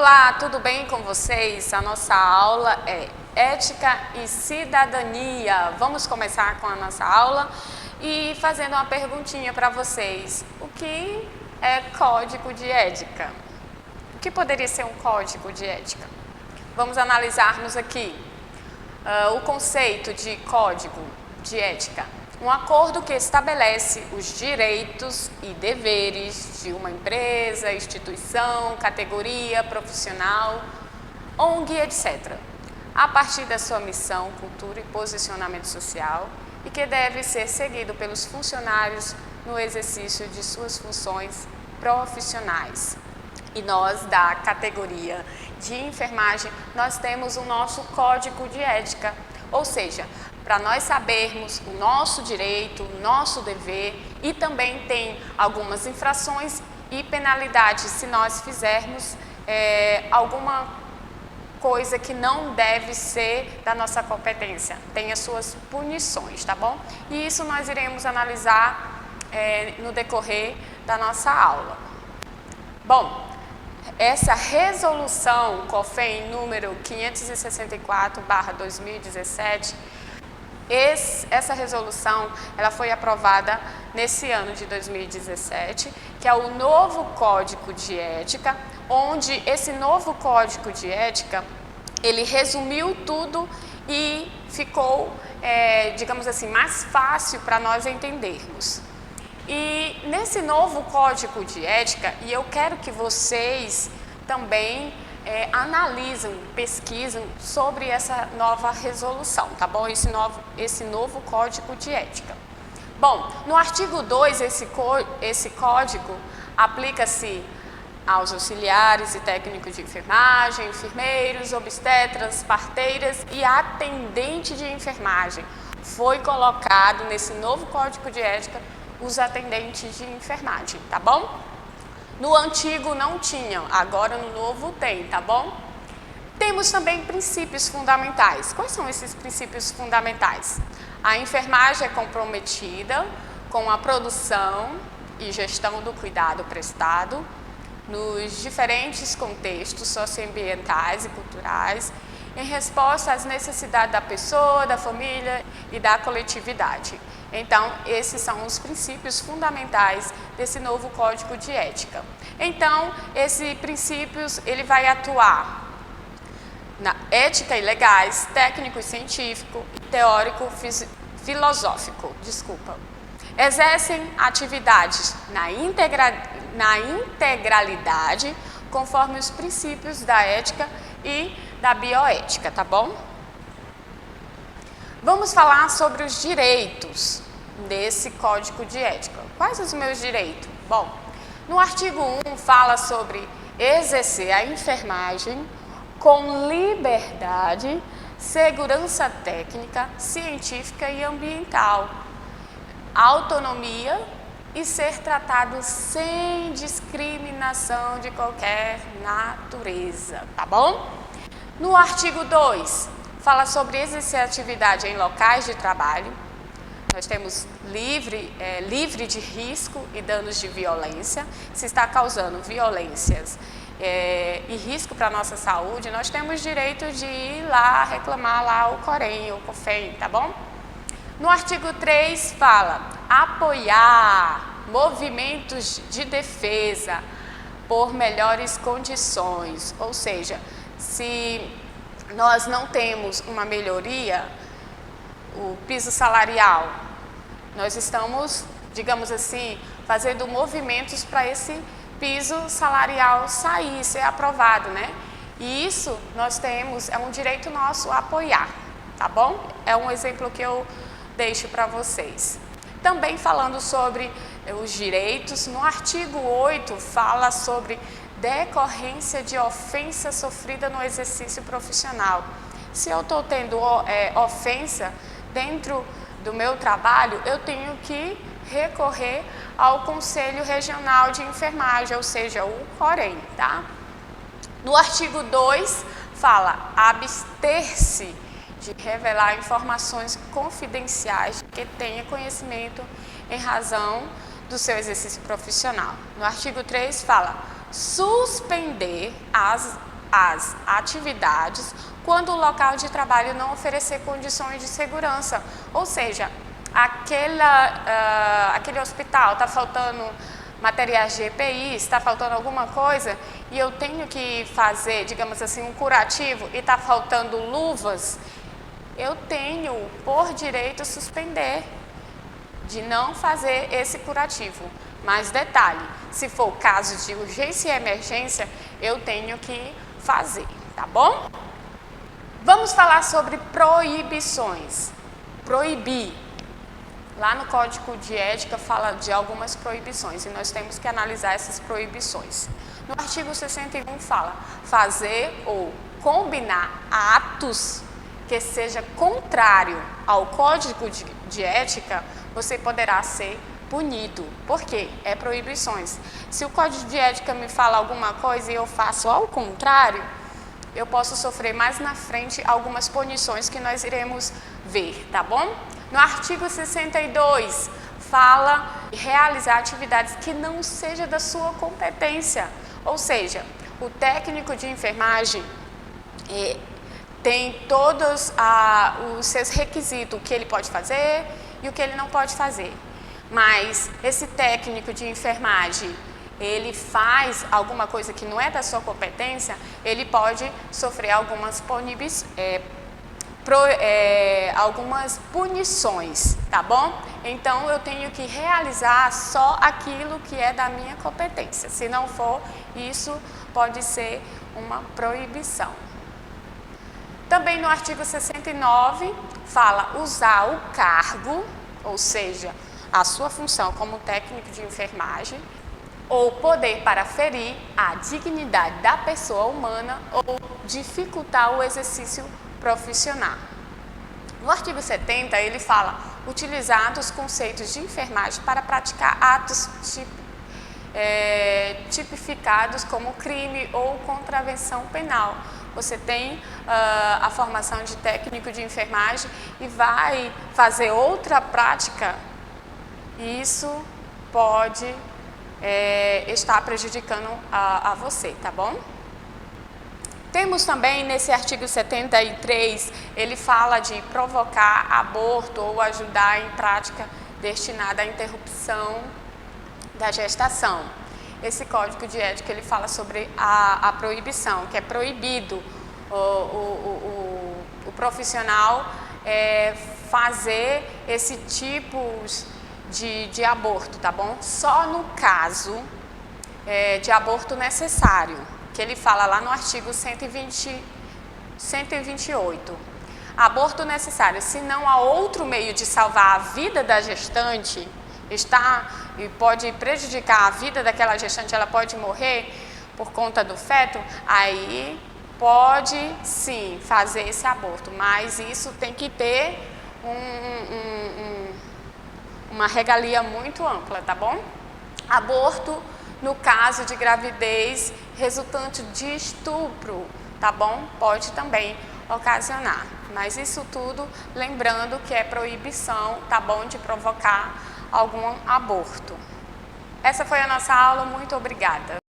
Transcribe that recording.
Olá, tudo bem com vocês? A nossa aula é Ética e Cidadania. Vamos começar com a nossa aula e fazendo uma perguntinha para vocês. O que é código de ética? O que poderia ser um código de ética? Vamos analisarmos aqui o conceito de código de ética. Um acordo que estabelece os direitos e deveres de uma empresa, instituição, categoria, profissional, ONG, etc., a partir da sua missão, cultura e posicionamento social, e que deve ser seguido pelos funcionários no exercício de suas funções profissionais. E nós, da categoria de enfermagem, nós temos o nosso código de ética, ou seja, para nós sabermos o nosso direito, o nosso dever, e também tem algumas infrações e penalidades se nós fizermos alguma coisa que não deve ser da nossa competência, tem as suas punições, tá bom? E isso nós iremos analisar no decorrer da nossa aula. Bom, essa resolução COFEM número 564/2017, essa resolução ela foi aprovada nesse ano de 2017, que é o novo Código de Ética, onde esse novo Código de Ética, ele resumiu tudo e ficou, digamos assim, mais fácil para nós entendermos. E nesse novo Código de Ética, e eu quero que vocês também analisam, pesquisam sobre essa nova resolução, tá bom? Esse novo Código de Ética. Bom, no artigo 2, esse código aplica-se aos auxiliares e técnicos de enfermagem, enfermeiros, obstetras, parteiras e atendente de enfermagem. Foi colocado nesse novo Código de Ética os atendentes de enfermagem, tá bom? No antigo não tinham, agora no novo tem, tá bom? Temos também princípios fundamentais. Quais são esses princípios fundamentais? A enfermagem é comprometida com a produção e gestão do cuidado prestado nos diferentes contextos socioambientais e culturais, em resposta às necessidades da pessoa, da família e da coletividade. Então, esses são os princípios fundamentais desse novo Código de Ética. Então, esses princípios, ele vai atuar na ética e legais, técnico e científico, teórico, filosófico, exercem atividades na integralidade, conforme os princípios da ética e da bioética, tá bom? Vamos falar sobre os direitos desse Código de Ética. Quais os meus direitos? Bom, no artigo 1 fala sobre exercer a enfermagem com liberdade, segurança técnica, científica e ambiental, autonomia e ser tratado sem discriminação de qualquer natureza, tá bom? No artigo 2, fala sobre exercer atividade em locais de trabalho. Nós temos livre de risco e danos de violência. Se está causando violências e risco para a nossa saúde, nós temos direito de ir lá reclamar lá o COREM ou COFEM, tá bom? No artigo 3 fala apoiar movimentos de defesa por melhores condições, ou seja, se nós não temos uma melhoria, o piso salarial, nós estamos, digamos assim, fazendo movimentos para esse piso salarial sair, ser aprovado, né? E isso nós temos, é um direito nosso apoiar, tá bom? É um exemplo que eu deixo para vocês. Também falando sobre os direitos, no artigo 8 fala sobre decorrência de ofensa sofrida no exercício profissional. Se eu estou tendo ofensa dentro do meu trabalho, eu tenho que recorrer ao Conselho Regional de Enfermagem, ou seja, o COREM, tá? No artigo 2 fala abster-se de revelar informações confidenciais que tenha conhecimento em razão do seu exercício profissional. No artigo 3 fala suspender as as atividades quando o local de trabalho não oferecer condições de segurança. Ou seja, aquele hospital está faltando materiais de EPI, está faltando alguma coisa e eu tenho que fazer, digamos assim, um curativo e está faltando luvas, eu tenho por direito suspender, de não fazer esse curativo. Mas detalhe, se for caso de urgência e emergência, eu tenho que fazer, tá bom? Vamos falar sobre proibições. Proibir. Lá no Código de Ética fala de algumas proibições e nós temos que analisar essas proibições. No artigo 61 fala fazer ou combinar atos que seja contrário ao Código de Ética, você poderá ser punido. Por quê? É proibições. Se o Código de Ética me fala alguma coisa e eu faço ao contrário, eu posso sofrer mais na frente algumas punições que nós iremos ver, tá bom? No artigo 62, fala em realizar atividades que não seja da sua competência. Ou seja, o técnico de enfermagem tem todos os seus requisitos, o que ele pode fazer e o que ele não pode fazer. Mas esse técnico de enfermagem, ele faz alguma coisa que não é da sua competência, ele pode sofrer algumas punições, tá bom? Então, eu tenho que realizar só aquilo que é da minha competência. Se não for, isso pode ser uma proibição. Também no artigo 69, fala usar o cargo, ou seja, a sua função como técnico de enfermagem, ou poder para ferir a dignidade da pessoa humana ou dificultar o exercício profissional. No artigo 70, ele fala utilizar os conceitos de enfermagem para praticar atos tipificados como crime ou contravenção penal. Você tem a formação de técnico de enfermagem e vai fazer outra prática, e isso pode estar prejudicando a você, tá bom? Temos também nesse artigo 73, ele fala de provocar aborto ou ajudar em prática destinada à interrupção da gestação. Esse Código de Ética, ele fala sobre a proibição, que é proibido o profissional fazer esse tipo de aborto, tá bom? Só no caso de aborto necessário, que ele fala lá no artigo 128. Aborto necessário, se não há outro meio de salvar a vida da gestante, e pode prejudicar a vida daquela gestante, ela pode morrer por conta do feto, aí pode sim fazer esse aborto, mas isso tem que ter uma regalia muito ampla, tá bom? Aborto no caso de gravidez resultante de estupro, tá bom? Pode também ocasionar, mas isso tudo lembrando que é proibição, tá bom, de provocar algum aborto. Essa foi a nossa aula, muito obrigada.